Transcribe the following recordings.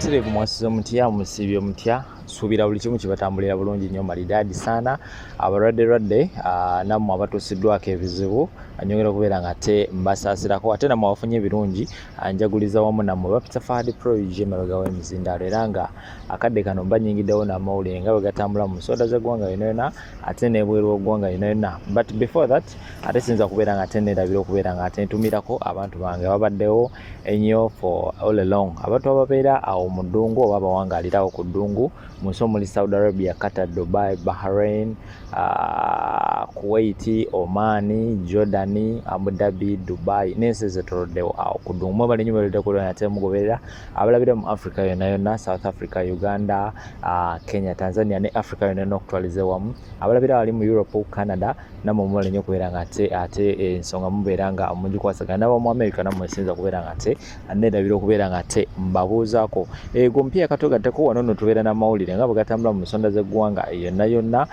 Abaterevu mwasize mutya musibye mutya subira buli kimu kibatambulira bulungi nnyo malidadi sana abalwadde namwe abatusiddwako ebizibu anyongera okubeera nga ate mbasaasirako ate namwe abafunye ebirungi anjaguliza wamu nammwe bapita Fahad Pro emabega w'emizindaalo era nga akadde kano banyingiddewo n'amawulire nga bwe gatambula mu nsonda z'eggwanga yonna ate n'ebweru w'eggwanga yonna but before that ate sinza kubeera nga ate neerabira okubeera nga ate ntumirako abantu bange babaddewo ennyo for all along abantu ababeera awo mu ddungu oba abawangaalirawo ku ddungu mu nsi omuli Saudi Arabia, Qatar, Dubai, Bahrain, Kuwait, Oman, Jordan, Abu Dhabi, Dubai n'ensi ezetoloddewo awo ku ddungu mwe bali nnyo balidde kulwana ate mugoberera abalabira mu Africa yonna South Africa, Uganda, Kenya, Tanzania ne Africa yonna okutwaliza wamu abalabira wali mu Europe, Canada namwe mubali nnyo kubeera nga ate ensonga mubeera nga mugikwasagana n'aba mu America namwe sinza kubeera nga ate neerabira okubeera nga ate mbabuuzaako ego mpya katogatteko wano nno tubeera n'amawulire nga bwe gatambula mu nsonda z'eggwanga yonna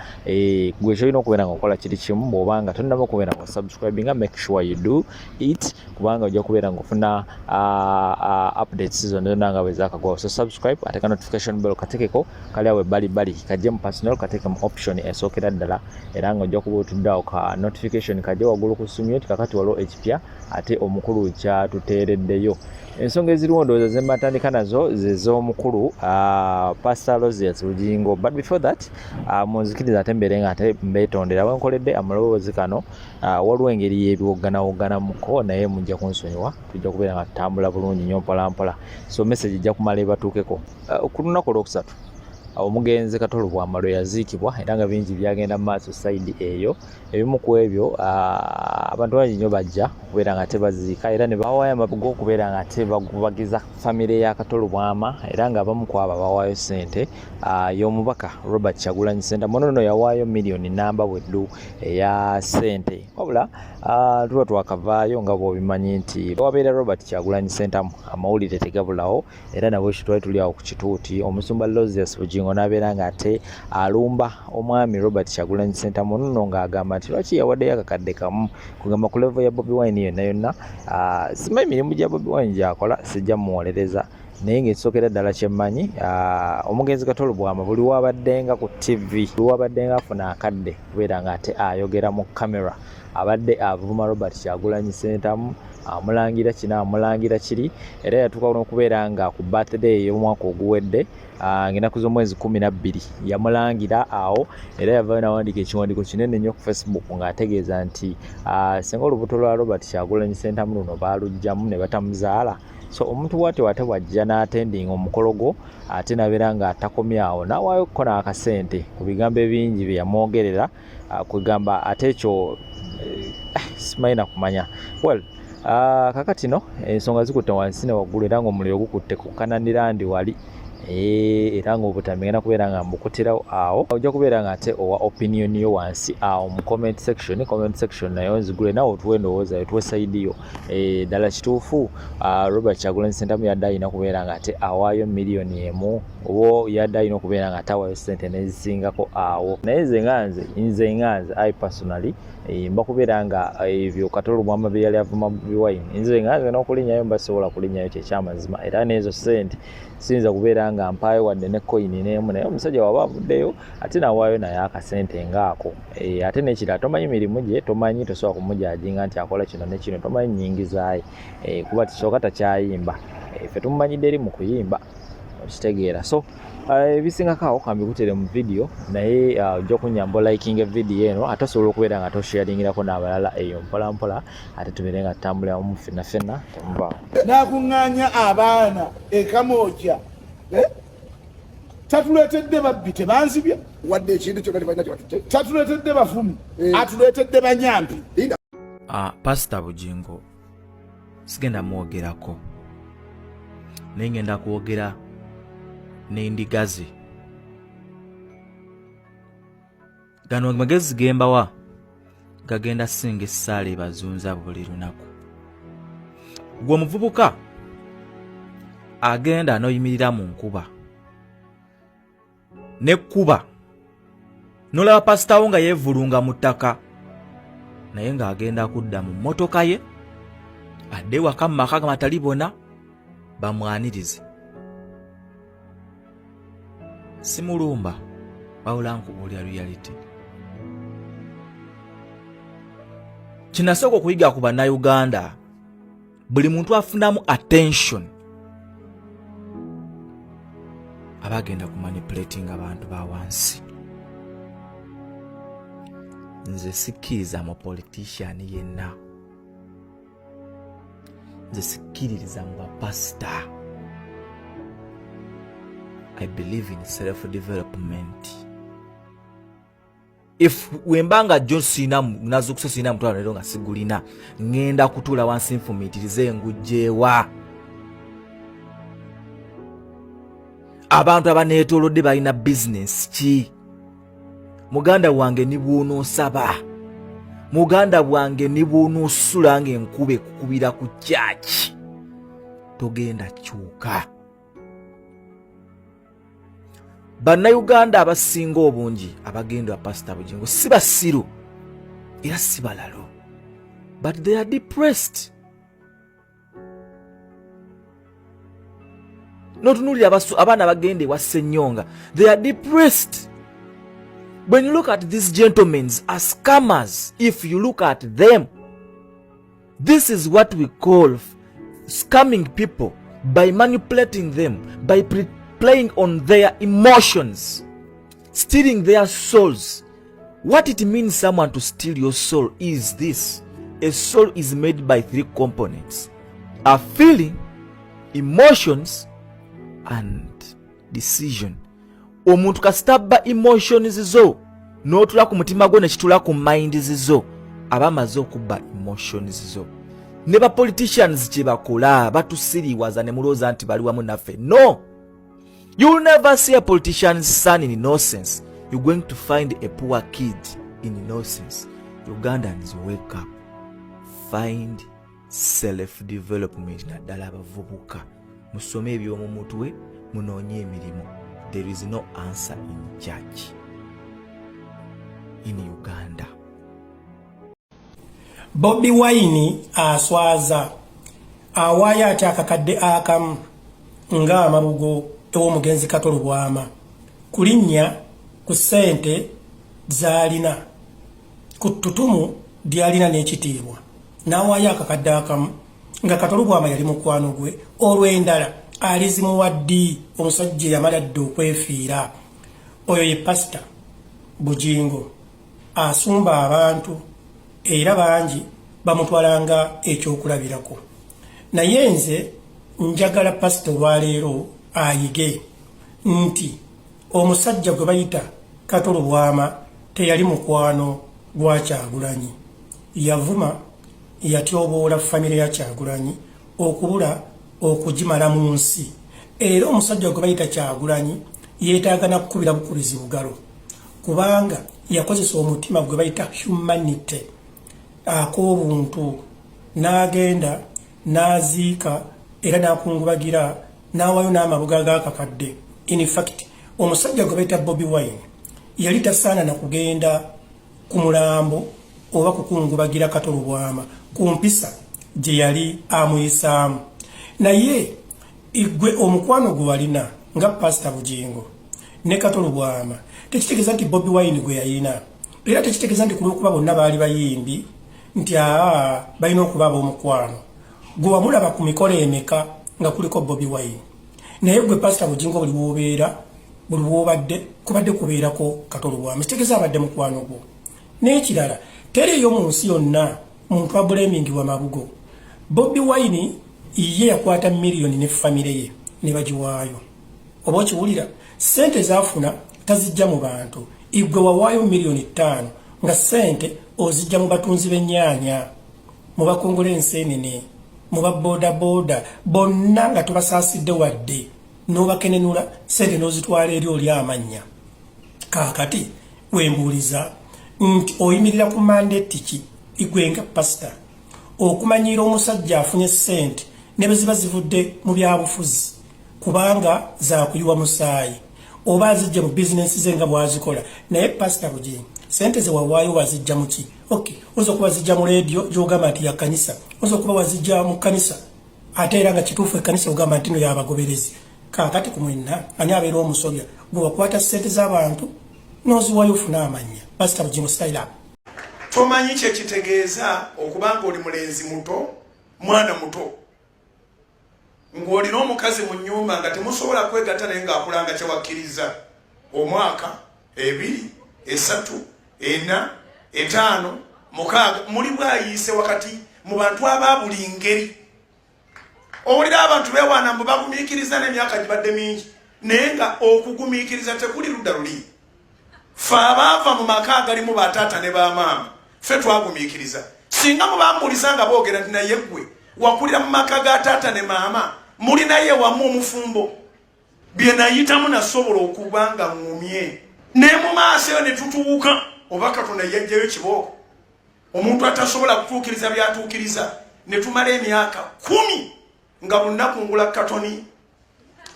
gwe kyolina okubeera nga okola kiri kimu bw'obanga tonnaba okubeera nga subscribinga make sure you do it kubanga ojja kubeera ng'ofuna updates zonna nga bwe zaakagwawo so subscribe ate ka notification bell katekeko kali awo ebbalibbali kajje mu personal kateeke mu option esookera ddala era nga ojja kuba otuddeawo ka notification kajje waggulu ku ssimu yo tikakati waliwo ekipya ate omukulu kyatuteereddeyo ensonga eziriwo ndowooza ze mbatandika nazo ze z'omukulu Pastor Roses Bugingo but before that munzikiriza ate mbeere nga ate mbeetondera bwe nkoledde amaloboozi kano waliwo engeri y'ebiwogganawogganamuko naye mujja kunsonyiwa tujja kubeera nga tutambula bulungi nnyo mpolampola so message ejja kumala ebatuukeko ku lunaku olwokusatu omugenzi Katolo Bwamalo yaziikibwa era nga bingi byagenda mu maaso side eyo ebimu ku ebyo abantu bangi nnyo bajja okubeera nga tebaziika era ne bawaayo amabuga okubeera nga tebagiza famire ya Katolo Bwama era nga abamu ku abo bawaayo ssente y'omubaka Robert Kyagulanyi Ssentamu ono yawaayo miliyoni namba bweddu eya ssente wabula tuba twakavaayo nga bw'obimanyi nti wabeera Robert Kyagulanyi Ssentamu amawulire tegabulawo era nabwe kitwali tuli awo ku kituuti omusumba Roses Bugingo n'abeera nga ate alumba omwami Robert Kyagulanyi Ssentamu nno ng'agamba nti lwaki yawaddeyo akakadde kamu kugamba ku level ya Bobi Wine yonna simanyi mirimu gya Bobi Wine gy'akola sijja muwolereza naye ng'ekisookera ddala kyemmanyi omugenzi Katolo Bwama buli wabaddenga ku TV buli wabaddenga afuna akadde kubeera nga ate ayogera mu kamera abadde avuma Robert Kyagulanyi Ssentamu amulangira kino amulangira kiri era yatuuka n'okubeera nga ku birthday y'omwaka oguwedde ng'ennaku z'omwezi 12 yamulangira awo era yavaayo n'awandiika ekiwandiiko kinene nnyo ku Facebook ng'ategeeza nti singa olubuto lwa Robert Kyagulanyi Ssentamu luno baalugyamu ne batamuzaala so omuntu bw'atyo ate wajja n'atendinga omukolo gwo ate n'abeera nga atakomye awo n'awaayokko n'akasente ku bigambo ebingi bye yamwogerera kwegamba ate ekyo simanyi na kumanya well kakati no ensonga zikutte wansi ne waggulu era ng'omuliro gukutte ku kananirandi wali era ng'obutami ngenda kubeera nga mbukutirawo awo ojja kubeera nga ate owa opinion yo wansi awo mu comment section nayo nzigule nawe otuwe endowooza yo tuwe side yo ddala kituufu Robert Kyagulanyi Ssentamu yadde alina kubeera nga ate awaayo miliyoni emu oba yadde alina okubeera nga ate awaayo ssente nezisingako awo naye nze nga nze I personally mba kubeera nga ebyo Katolo Bwama bye yali avuma Bobi Wine nze nga nze n'okulinnyayo mba sobola kulinnyayo kyekyamazima era n'ezo ssente siyinza kubeera nga mpaayo wadde ne coin n'emu naye omusajja waba avuddeyo ate nawaayo naye akasente ngaako ate n'ekirala tomanyi mirimu gye tomanyi tosobola kumujajinga nti akola kino ne kino tomanyi nnyingizaaye kuba tisooka takyayimba ffe tumumanyidde eri mu kuyimba okitegeera so ebisingako awo kambikutere mu video naye ojja kunyamba olikinga video eno ate osobola okubeera nga tosharingirako n'abalala eyo mpolampola ate tubeere nga tutambulira mu ffenna temuvaawo nakuŋŋaanya abaana ekamoja tatuleetedde babbi tebanzibya wadde ekintu kyonna tebalina kyebatutte tatuleetedde bafumu atuleetedde banyampi Pastor Bugingo sigenda mwogerako naye ngenda kwogera n'endiga ze gano amagezi gembawa gagenda singa essaala ebazunza buli lunaku gwe omuvubuka agenda n'oyimirira mu nkuba n'ekkuba n'olaba pasitawo nga yeevulunga mu ttaka naye ng'agenda kudda mu mmotoka ye adde waka mu maka gamatali bona bamwanirize simulumba wawula nkubuulira reality. Kinasooka okuyiga ku bannayuganda, buli muntu afunamu attention abagenda ku manipulating abantu ba wansi. Nze sikkiriza mu politician yenna, nze sikkiririza mu bapasita. I believe in self-development. If wembanga John Sina nazukusa sina mtu alero nga sigulina, ngenda kutula wansi nfumitirize ngujjewa. Abantu abaneetolodde balina business ki? Muganda wange ni bw'ono saba, muganda wange ni bw'ono sula ng'enkube kukubira ku church, togenda kyuka. Bannayuganda abasinga obungi abagenda Pastor Bugingo si basiru era si balalo, but they are depressed. Notunulira abaana bagende wa Ssenyonga, they are depressed. When you look at these gentlemen as scammers, if you look at them, this is what we call scamming people by manipulating them, by playing on their emotions, stealing their souls. What it means someone to steal your soul is this: a soul is made by 3 components: a feeling, emotions, and decision. Omuntu kasitaba emotions zo n'otula ku mutima gwo ne kitula ku mind zo, abamaze okubba emotions zo. Ne ba politicians kye bakola batusiriwaza ne mulooza nti bali wamu naffe. No, you will never see a politician's son in innocence. You're going to find a poor kid in innocence. Ugandans, wake up, find self-development. Naddala abavubuka musome eby'omu mutwe, munoonye emirimu. There is no answer in church in Uganda. Bobi Wine aswaza awaya ate akakadde akamu nga amabugo ew'omugenzi Katolo Bwama kulinnya ku ssente z'alina ku ttutumu ly'alina n'ekitiibwa n'awaya akakadde akamu nga Katolo Bwama yali mukwano gwe olw'endala alizimuwaddi omusajja yamala dda okwefiira. Oyo ye Pastor Bugingo asumba abantu era bangi bamutwalanga ekyokulabirako. Naye nze njagala Pastor olwaleero ayige nti omusajja gwe bayita Katolo Bwama teyali mukwano gwa Kyagulanyi. Yavuma yatyoboola famire ya Kyagulanyi okubula okugimala mu nsi. Era omusajja gwe bayita Kyagulanyi yeetaaga na kukubira bukubizi bugalo kubanga yakozesa omutima gwe bayita humanity ak'obuntu n'agenda n'aziika era n'akungubagira n'awayo n'amabuga g'akakadde. In fact omusajja gwe bayita Bobi Wine yali tasaana na kugenda ku mulambo oba kukungubagira Katolo Bwama ku mpisa gye yali amuyisaamu. Naye igwe omukwano gwe walina nga Pastor Bugingo ne Katolo Bwama tekitegeeza nti Bobi Wine gwe yalina, era tekitegeeza nti kulwokuba bonna baali bayimbi nti balina okuba ab'omukwano. Gwe wamulaba ku mikolo emeka nga kuliko Bobi Wine, naye gwe Pastor Bugingo buli bw'obeera buli bw'obadde kubadde kubeerako Katolo Bwama, kitegeeza abadde mukwano gwo. N'ekirala teriyo mu nsi yonna muntu abulemingibwa mabugo. Bobi Wine ye yakwata miliyoni ne famire ye ne bagiwaayo. Oba okiwulira, ssente zaafuna tazijja mu bantu. Igwe wawaayo miliyoni 5 nga ssente ozijja mu batunzi b'ennyaanya, mu bakongola enseenene, mu baboodaboda, bonna nga tobasaasidde wadde n'obakenenula ssente n'ozitwala eri oli amannya. Kaakati wembuuliza nti oyimirira ku mandate ki igwe nga Pastor okumanyiira omusajja afunye ssente ne bwe ziba zivudde mu byabufuzi kubanga zaakuyiwa musaayi oba azijja mu bizinesi ze nga bwazikola. Naye Pastor Bugingo ssente ze wawaayo wazijja mu ki? Okay, oza okuba wazijja mu leediyo gy'ogamba nti ya kkanisa, oza okuba wazijja mu kkanisa ate era nga kituufu ekkanisa ogamba nti no y'abagoberezi. Kaakati ku mwenna ani abeera omusobya gwe wakwata ssente z'abantu n'oziwayo ofuna amanya. Pastor Bugingo style. Tomanyi kye kitegeeza okubanga oli mulenzi muto, mwana muto. Ng'olina omukazi mu nnyumba nga temusobola kwegatta naye ng'akulanga kye wakkiriza. Omwaka, 2, 3, 4, 5, 6 muli bwayiise wakati mu bantu aba buli ngeri. Owulira abantu beewaana mbu bagumiikiriza n'emyaka gibadde mingi naye nga okugumiikiriza tekuli ludda luli. Ffe abaava mu maka agalimu bataata ne bamaama ffe twagumiikiriza. Singa mubambuuliza nga boogera nti naye ggwe wakulira mu maka ga taata ne maama muli naye wamu omufumbo bye nayitamu nasobola okuba nga ŋŋumye ne mu maaso eyo ne tutuuka oba Katonda yajjayo kibooko omuntu atasobola kutuukiriza byatuukiriza ne tumala emyaka 10 nga lunaku ngula katoni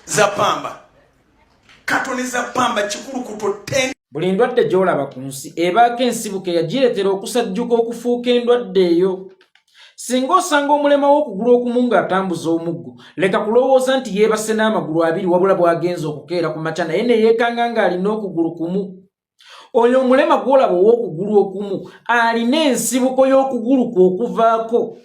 za pamba kikulukuto 10. Buli ndwadde gy'olaba ku nsi ebaako ensibuko eyagireetera okusajjuka okufuuka endwadde eyo. Singa osanga omulema w'okugulu okumu ng'atambuza omuggo, leka kulowooza nti yeebase n'amagulu 2 wabula bw'agenza okukeera ku makya naye ne yeekanga ng'alina okugulu kumu. Oyo omulema gw'olaba ow'okugulu okumu alina ensibuko y'okugulu kwe okuvaako.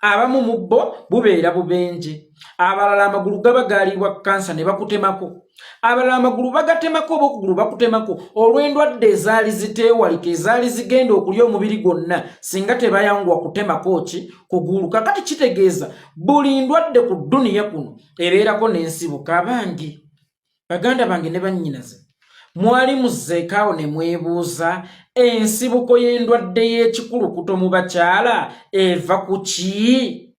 Abamu mu bo bubeera bubenje, abalala amagulu gaba gaalibwa kansa ne bakutemako, abalala amagulu bagatemako oba okugulu bakutemako olw'endwadde ezaali ziteewalika ezaali zigenda okulya omubiri gwonna singa tebayangwa kutemako ki kugulu. Kakati kitegeeza buli ndwadde ku dduniya kuno ebeerako n'ensibuko. Abangi baganda bange ne bannyinaze mwali muzzeekaawo ne mwebuuza ensibuko y'endwadde y'ekikulukuto mu bakyala eva ku ki?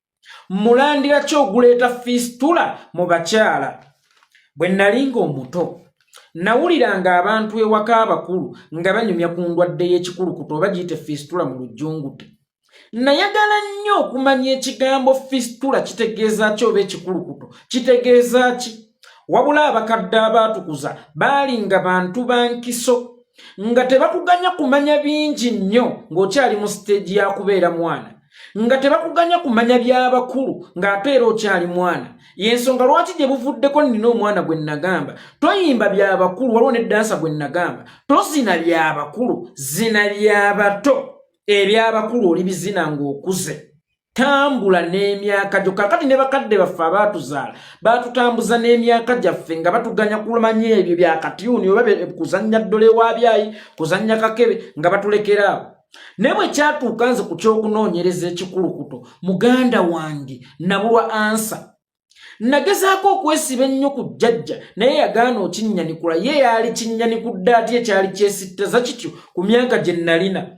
Mulandira ki oguleeta fistula mu bakyala? Bwe nalinga omuto nawuliranga abantu ewaka abakulu nga banyumya ku ndwadde y'ekikulukuto oba giyite fistula mu lujjungute. Nayagala nnyo okumanya ekigambo fistula kitegeeza ki oba ekikulukuto kitegeeza ki. Wabula abakadde abaatukuza baali nga bantu ba nkiso nga tebakuganya kumanya bingi nnyo ng'okyali mu siteegi ya kubeera mwana, nga tebakuganya kumanya by'abakulu ng'ate era okyali mwana. Y'ensonga lwaki gye buvuddeko nnina omwana gwe nnagamba toyimba by'abakulu waliwo n'eddansa gwe nnagamba tozina by'abakulu zina by'abato. Eby'abakulu olibizina ng'okuze. Tambula n'emyaka gyo. Kakati ne bakadde baffe abaatuzaala baatutambuza n'emyaka gyaffe nga batuganya kumanya ebyo bya katyuni oba kuzannya ddole wa byayi kuzannya kakebe nga batulekera awo. Ne bwe kyatuuka nze ku ky'okunoonyereza ekikulukuto muganda wange nabulwa ansa. Nagezaako okwesiba ennyo ku jjajja naye yagaana okinnyanikula ye yaali kinnyanikudde ate ekyali kyesittaza kityo ku myaka gye nalina.